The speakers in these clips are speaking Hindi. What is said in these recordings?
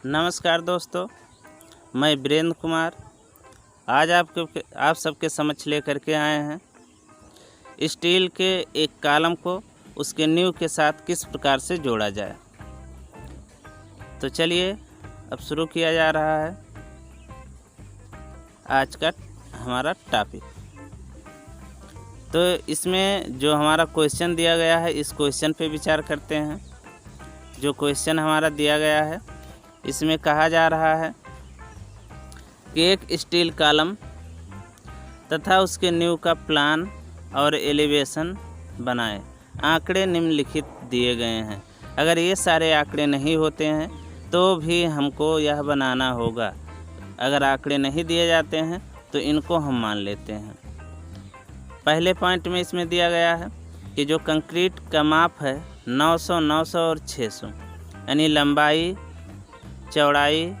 नमस्कार दोस्तों, मैं वीरेंद्र कुमार आज आप सबके समक्ष लेकर के आए हैं स्टील के एक कॉलम को उसके नींव के साथ किस प्रकार से जोड़ा जाए। तो चलिए अब शुरू किया जा रहा है आज का हमारा टॉपिक। तो इसमें जो हमारा क्वेश्चन दिया गया है, इस क्वेश्चन पे विचार करते हैं। जो क्वेश्चन हमारा दिया गया है, इसमें कहा जा रहा है कि एक स्टील कॉलम तथा उसके नींव का प्लान और एलिवेशन बनाएं। आंकड़े निम्नलिखित दिए गए हैं। अगर ये सारे आंकड़े नहीं होते हैं तो भी हमको यह बनाना होगा। अगर आंकड़े नहीं दिए जाते हैं तो इनको हम मान लेते हैं। पहले पॉइंट में इसमें दिया गया है कि जो कंक्रीट का माप है 900, 900 और 600, यानी लंबाई, चौड़ाई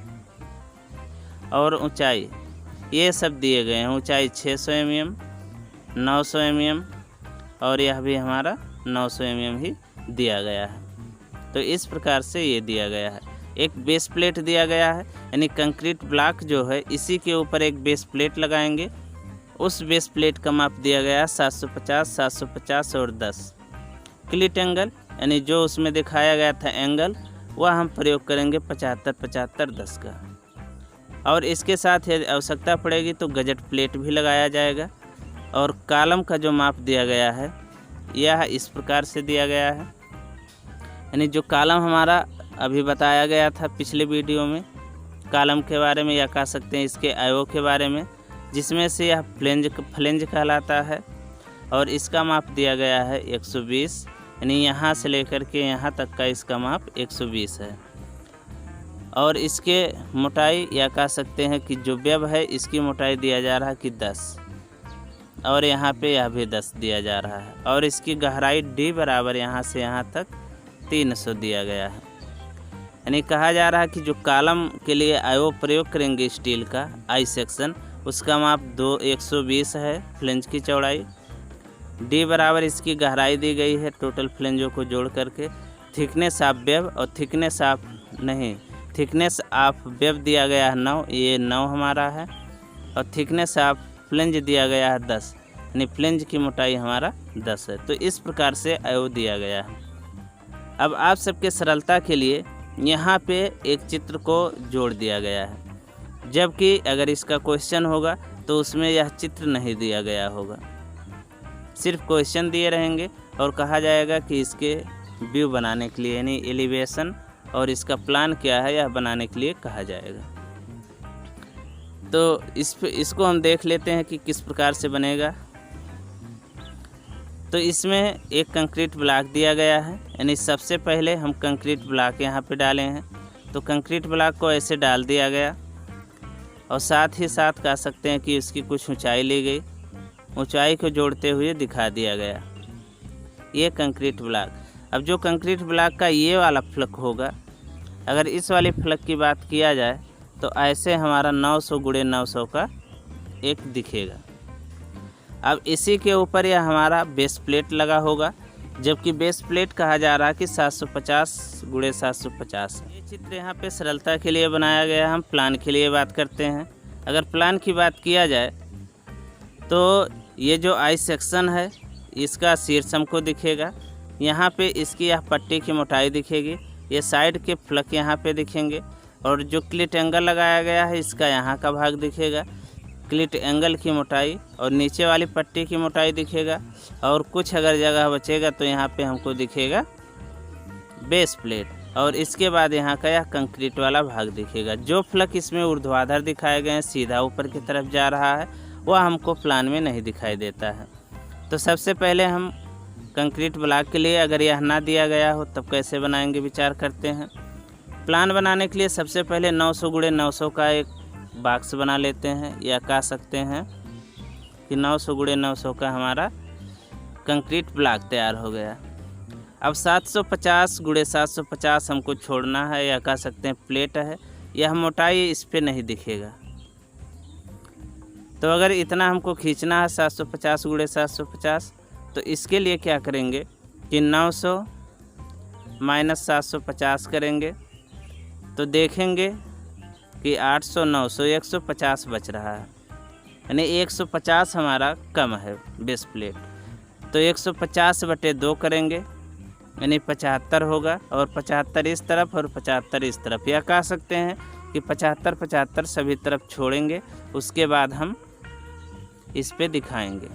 और ऊंचाई, ये सब दिए गए हैं। ऊंचाई 600 mm, 900 mm और यह भी हमारा 900 mm ही दिया गया है। तो इस प्रकार से ये दिया गया है। एक बेस प्लेट दिया गया है, यानी कंक्रीट ब्लॉक जो है इसी के ऊपर एक बेस प्लेट लगाएंगे। उस बेस प्लेट का माप दिया गया है 750, 750 और 10। क्लिट एंगल, यानी जो उसमें दिखाया गया था एंगल, वह हम प्रयोग करेंगे 75, 75, 10 का। और इसके साथ यदि आवश्यकता पड़ेगी तो गजट प्लेट भी लगाया जाएगा। और कॉलम का जो माप दिया गया है यह इस प्रकार से दिया गया है, यानी जो कॉलम हमारा अभी बताया गया था पिछले वीडियो में कॉलम के बारे में, या कह सकते हैं इसके आयो के बारे में, जिसमें से यह फ्लेंज कहलाता है। और इसका माप दिया गया है 120, यानी यहाँ से लेकर के यहाँ तक का इसका माप 120 है। और इसके मोटाई, या कह सकते हैं कि जो वेब है इसकी मोटाई दिया जा रहा है कि 10, और यहाँ पे यह भी 10 दिया जा रहा है। और इसकी गहराई D बराबर यहाँ से यहाँ तक 300 दिया गया है। यानी कहा जा रहा है कि जो कॉलम के लिए आयो प्रयोग करेंगे स्टील का आई सेक्शन, उसका माप 120 है फ्लेंज की चौड़ाई। D बराबर इसकी गहराई दी गई है टोटल फ्लेंजों को जोड़ करके। थिकनेस ऑफ वेब और थिकनेस ऑफ वेब दिया गया है 9, ये 9 हमारा है। और थिकनेस ऑफ फ्लेंज दिया गया है 10, यानी फ्लेंज की मोटाई हमारा 10 है। तो इस प्रकार से आयो दिया गया है। अब आप सबके सरलता के लिए यहाँ पे एक चित्र को जोड़ दिया गया है, जबकि अगर इसका क्वेश्चन होगा तो उसमें यह चित्र नहीं दिया गया होगा। सिर्फ क्वेश्चन दिए रहेंगे और कहा जाएगा कि इसके व्यू बनाने के लिए, यानी एलिवेशन और इसका प्लान क्या है, यह बनाने के लिए कहा जाएगा। तो इसको हम देख लेते हैं कि किस प्रकार से बनेगा। तो इसमें एक कंक्रीट ब्लॉक दिया गया है, यानी सबसे पहले हम कंक्रीट ब्लॉक यहाँ पे डाले हैं। तो कंक्रीट ब्लॉक को ऐसे डाल दिया गया और साथ ही साथ कह सकते हैं कि इसकी कुछ ऊंचाई ली गई। ऊंचाई को जोड़ते हुए दिखा दिया गया ये कंक्रीट ब्लॉक। अब जो कंक्रीट ब्लॉक का ये वाला फ्लक होगा, अगर इस वाली फ्लक की बात किया जाए तो ऐसे हमारा 900 × 900 का एक दिखेगा। अब इसी के ऊपर यह हमारा बेस प्लेट लगा होगा, जबकि बेस प्लेट कहा जा रहा है कि 750 × 750। ये चित्र यहाँ पे सरलता के लिए बनाया गया है। हम प्लान के लिए बात करते हैं। अगर प्लान की बात किया जाए तो ये जो आई सेक्शन है इसका शीर्ष हमको दिखेगा। यहाँ पे इसकी यह पट्टी की मोटाई दिखेगी। ये साइड के फ्लक यहाँ पे दिखेंगे। और जो क्लिट एंगल लगाया गया है इसका यहाँ का भाग दिखेगा, क्लिट एंगल की मोटाई, और नीचे वाली पट्टी की मोटाई दिखेगा। और कुछ अगर जगह बचेगा तो यहाँ पे हमको दिखेगा बेस प्लेट, और इसके बाद यहाँ का यह कंक्रीट वाला भाग दिखेगा। जो फ्लक इसमें ऊर्ध्वाधर दिखाए गए हैं, सीधा ऊपर की तरफ जा रहा है, वह हमको प्लान में नहीं दिखाई देता है। तो सबसे पहले हम कंक्रीट ब्लॉक के लिए, अगर यह ना दिया गया हो तब कैसे बनाएंगे, विचार करते हैं। प्लान बनाने के लिए सबसे पहले 900 × 900 का एक बॉक्स बना लेते हैं, या कह सकते हैं कि 900 × 900 का हमारा कंक्रीट ब्लॉक तैयार हो गया। अब 750 × 750 हमको छोड़ना है, या कह सकते हैं प्लेट है। यह मोटाई इस पर नहीं दिखेगा। तो अगर इतना हमको खींचना है 750 × 750, तो इसके लिए क्या करेंगे कि 900 - 750 करेंगे, तो देखेंगे कि 800, 900, 150 बच रहा है, यानी 150 हमारा कम है बेस प्लेट। तो 150/2 करेंगे यानी 75 होगा, और 75 इस तरफ और 75 इस तरफ, या कह सकते हैं कि 75-75 सभी तरफ छोड़ेंगे, उसके बाद हम इस पे दिखाएंगे।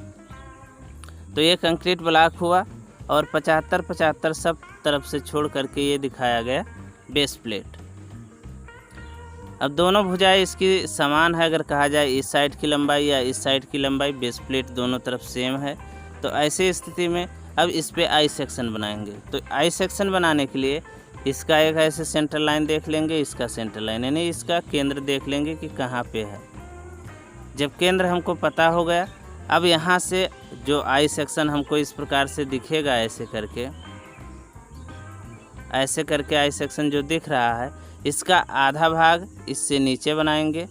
तो ये कंक्रीट ब्लॉक हुआ और 75-75 सब तरफ से छोड़ करके ये दिखाया गया बेस प्लेट। अब दोनों भुजाएं इसकी समान है, अगर कहा जाए इस साइड की लंबाई या इस साइड की लंबाई, बेस प्लेट दोनों तरफ सेम है। तो ऐसी स्थिति में अब इस पे आई सेक्शन बनाएंगे। तो आई सेक्शन बनाने के लिए इसका एक ऐसे सेंटर लाइन देख लेंगे, इसका सेंटर लाइन यानी इसका केंद्र देख लेंगे कि कहाँ पे है। जब केंद्र हमको पता हो गया, अब यहाँ से जो आई सेक्शन हमको इस प्रकार से दिखेगा, ऐसे करके आई सेक्शन जो दिख रहा है, इसका आधा भाग इससे नीचे बनाएंगे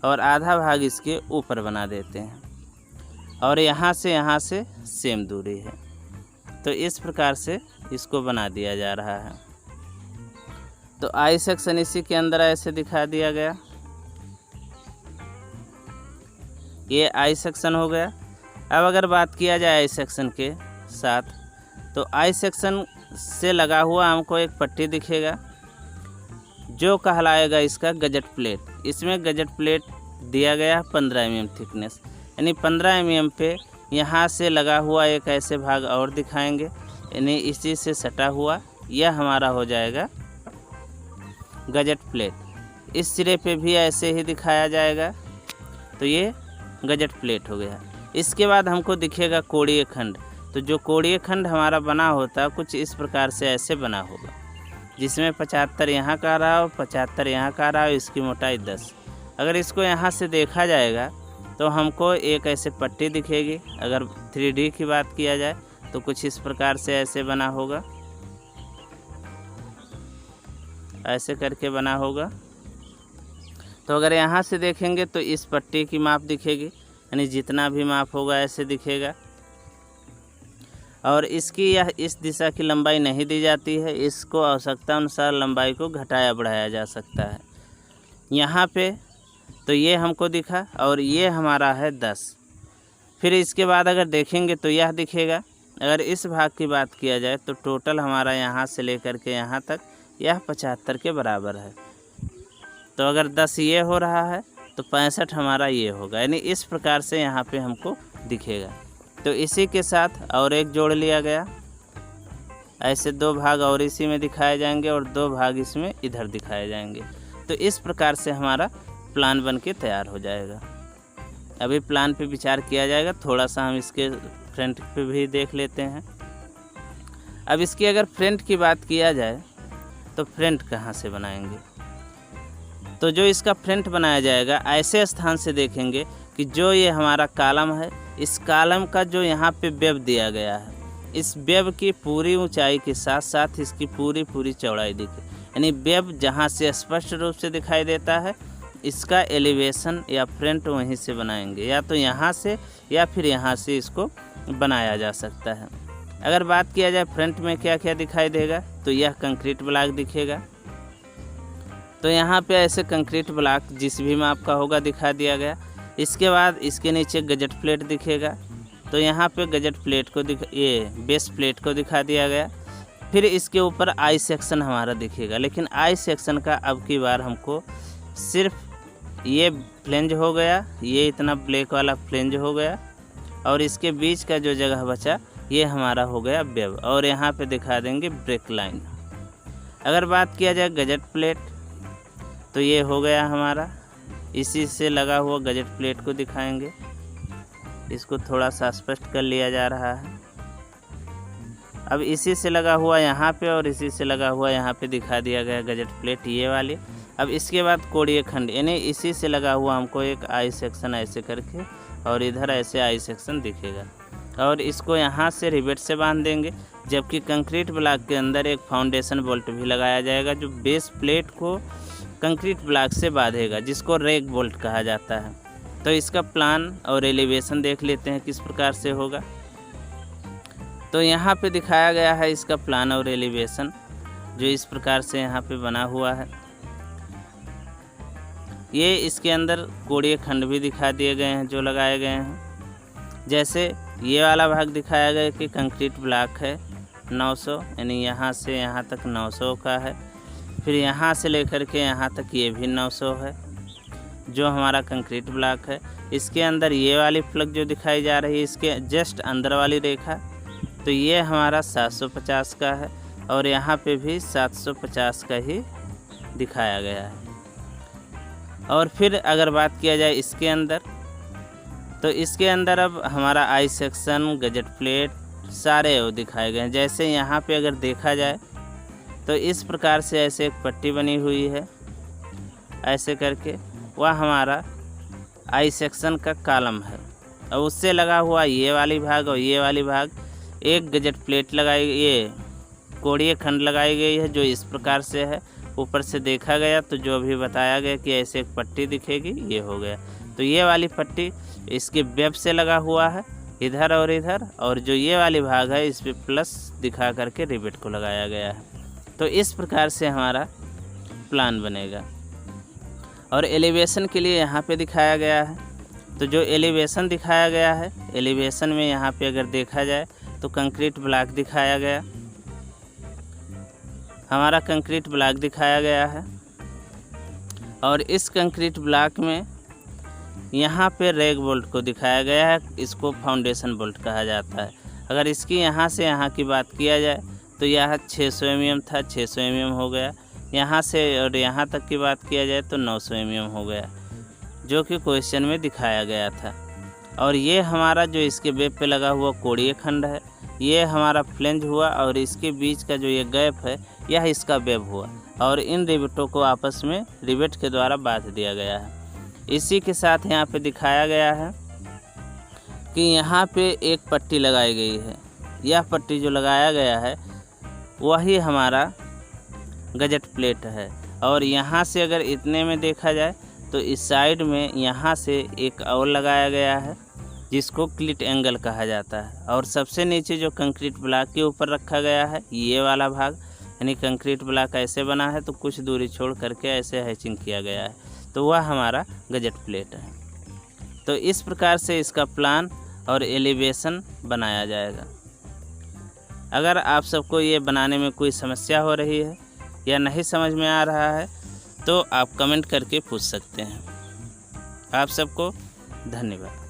और आधा भाग इसके ऊपर बना देते हैं, और यहाँ से सेम दूरी है। तो इस प्रकार से इसको बना दिया जा रहा है। तो आई सेक्शन इसी के अंदर ऐसे दिखा दिया गया, ये आई सेक्शन हो गया। अब अगर बात किया जाए आई सेक्शन के साथ, तो आई सेक्शन से लगा हुआ हमको एक पट्टी दिखेगा जो कहलाएगा इसका गजट प्लेट। इसमें गजट प्लेट दिया गया 15 mm थिकनेस, यानी 15 mm पे यहाँ से लगा हुआ एक ऐसे भाग और दिखाएंगे, यानी इसी से सटा हुआ यह हमारा हो जाएगा गजट प्लेट। इस सिरे पे भी ऐसे ही दिखाया जाएगा, तो ये गजट प्लेट हो गया। इसके बाद हमको दिखेगा कोणीय खंड। तो जो कोणीय खंड हमारा बना होता कुछ इस प्रकार से ऐसे बना होगा, जिसमें 75 यहाँ का रहा और 75 यहाँ का रहा, इसकी मोटाई 10। अगर इसको यहाँ से देखा जाएगा तो हमको एक ऐसे पट्टी दिखेगी। अगर 3D की बात किया जाए तो कुछ इस प्रकार से ऐसे बना होगा, ऐसे करके बना होगा। तो अगर यहाँ से देखेंगे तो इस पट्टी की माप दिखेगी, यानी जितना भी माप होगा ऐसे दिखेगा। और इसकी यह इस दिशा की लंबाई नहीं दी जाती है, इसको आवश्यकता अनुसार लंबाई को घटाया बढ़ाया जा सकता है। यहाँ पे तो ये हमको दिखा और ये हमारा है 10। फिर इसके बाद अगर देखेंगे तो यह दिखेगा। अगर इस भाग की बात किया जाए तो टोटल हमारा यहाँ से लेकर के यहाँ तक यह 75 के बराबर है। तो अगर 10 ये हो रहा है तो 65 हमारा ये होगा, यानी इस प्रकार से यहाँ पे हमको दिखेगा। तो इसी के साथ और एक जोड़ लिया गया, ऐसे 2 भाग और इसी में दिखाए जाएंगे और 2 भाग इसमें इधर दिखाए जाएंगे। तो इस प्रकार से हमारा प्लान बन के तैयार हो जाएगा। अभी प्लान पे विचार किया जाएगा, थोड़ा सा हम इसके फ्रंट पे भी देख लेते हैं। अब इसकी अगर फ्रंट की बात किया जाए तो फ्रंट कहाँ से बनाएंगे, तो जो इसका फ्रंट बनाया जाएगा ऐसे स्थान से देखेंगे कि जो ये हमारा कॉलम है, इस कॉलम का जो यहाँ पे वेब दिया गया है, इस वेब की पूरी ऊंचाई के साथ साथ इसकी पूरी चौड़ाई दिखे, यानी वेब जहाँ से स्पष्ट रूप से दिखाई देता है, इसका एलिवेशन या फ्रंट वहीं से बनाएंगे, या तो यहाँ से या फिर यहाँ से इसको बनाया जा सकता है। अगर बात किया जाए फ्रंट में क्या क्या दिखाई देगा, तो यह कंक्रीट ब्लॉक दिखेगा। तो यहाँ पे ऐसे कंक्रीट ब्लॉक जिस भी माप का होगा दिखा दिया गया। इसके बाद इसके नीचे गजट प्लेट दिखेगा, तो यहाँ पे गजट प्लेट को ये बेस प्लेट को दिखा दिया गया। फिर इसके ऊपर आई सेक्शन हमारा दिखेगा, लेकिन आई सेक्शन का अब की बार हमको सिर्फ ये फ्लेंज हो गया, ये इतना ब्लैक वाला फ्लेंज हो गया, और इसके बीच का जो जगह बचा ये हमारा हो गया वेब, और यहाँ पे दिखा देंगे ब्रेक लाइन। अगर बात किया जाए गजट प्लेट, तो ये हो गया हमारा, इसी से लगा हुआ गजट प्लेट को दिखाएंगे। इसको थोड़ा सा स्पष्ट कर लिया जा रहा है। अब इसी से लगा हुआ यहाँ पे और इसी से लगा हुआ यहाँ पे दिखा दिया गया गजट प्लेट ये वाली। अब इसके बाद कोणीय खंड, यानी इसी से लगा हुआ हमको एक आई सेक्शन ऐसे करके, और इधर ऐसे आई सेक्शन दिखेगा, और इसको यहाँ से रिवेट से बांध देंगे। जबकि कंक्रीट ब्लॉक के अंदर एक फाउंडेशन बोल्ट भी लगाया जाएगा जो बेस प्लेट को कंक्रीट ब्लॉक से बांधेगा, जिसको रैक बोल्ट कहा जाता है। तो इसका प्लान और एलिवेशन देख लेते हैं किस प्रकार से होगा। तो यहाँ पे दिखाया गया है इसका प्लान और एलिवेशन, जो इस प्रकार से यहाँ पे बना हुआ है। ये इसके अंदर कोड़ीय खंड भी दिखा दिए गए हैं जो लगाए गए हैं। जैसे ये वाला भाग दिखाया गया कि कंक्रीट ब्लॉक है 900, यानी यहाँ से यहाँ तक 900 का है। फिर यहाँ से लेकर के यहाँ तक ये भी 900 है जो हमारा कंक्रीट ब्लॉक है। इसके अंदर ये वाली प्लग जो दिखाई जा रही है, इसके जस्ट अंदर वाली रेखा, तो ये हमारा 750 का है और यहाँ पे भी 750 का ही दिखाया गया है। और फिर अगर बात किया जाए इसके अंदर, तो इसके अंदर अब हमारा आई सेक्शन, गजट प्लेट सारे वो दिखाए गए हैं। जैसे यहाँ पे अगर देखा जाए तो इस प्रकार से ऐसे एक पट्टी बनी हुई है, ऐसे करके वह हमारा आई सेक्शन का कॉलम है। और उससे लगा हुआ ये वाली भाग और ये वाली भाग, एक गजट प्लेट लगाई, ये कोड़ीय खंड लगाई गई है जो इस प्रकार से है। ऊपर से देखा गया तो जो भी बताया गया कि ऐसे एक पट्टी दिखेगी, ये हो गया। तो ये वाली पट्टी इसके वेब से लगा हुआ है इधर और इधर, और जो ये वाली भाग है इस पर प्लस दिखा करके रिवेट को लगाया गया है। तो इस प्रकार से हमारा प्लान बनेगा। और एलिवेशन के लिए यहाँ पे दिखाया गया है। तो जो एलिवेशन दिखाया गया है, एलिवेशन में यहाँ पे अगर देखा जाए तो कंक्रीट ब्लॉक दिखाया गया, हमारा कंक्रीट ब्लॉक दिखाया गया है। और इस कंक्रीट ब्लॉक में यहाँ पे रैग बोल्ट को दिखाया गया है, इसको फाउंडेशन बोल्ट कहा जाता है। अगर इसकी यहाँ से यहाँ की बात किया जाए तो यह 600 mm था, 600 mm हो गया। यहाँ से और यहाँ तक की बात किया जाए तो 900 mm हो गया, जो कि क्वेश्चन में दिखाया गया था। और ये हमारा जो इसके वेब पे लगा हुआ कोड़ीय खंड है, ये हमारा फ्लेंज हुआ, और इसके बीच का जो ये गैप है यह इसका वेब हुआ, और इन रिवेटों को आपस में रिवेट के द्वारा बांध दिया गया है। इसी के साथ यहाँ पे दिखाया गया है कि यहाँ पे एक पट्टी लगाई गई है। यह पट्टी जो लगाया गया है वही हमारा गजट प्लेट है। और यहाँ से अगर इतने में देखा जाए तो इस साइड में यहाँ से एक और लगाया गया है जिसको क्लिट एंगल कहा जाता है। और सबसे नीचे जो कंक्रीट ब्लॉक के ऊपर रखा गया है ये वाला भाग, यानी कंक्रीट ब्लॉक ऐसे बना है तो कुछ दूरी छोड़ करके ऐसे हैचिंग किया गया है, तो वह हमारा गजट प्लेट है। तो इस प्रकार से इसका प्लान और एलिवेशन बनाया जाएगा। अगर आप सबको ये बनाने में कोई समस्या हो रही है या नहीं समझ में आ रहा है तो आप कमेंट करके पूछ सकते हैं। आप सबको धन्यवाद।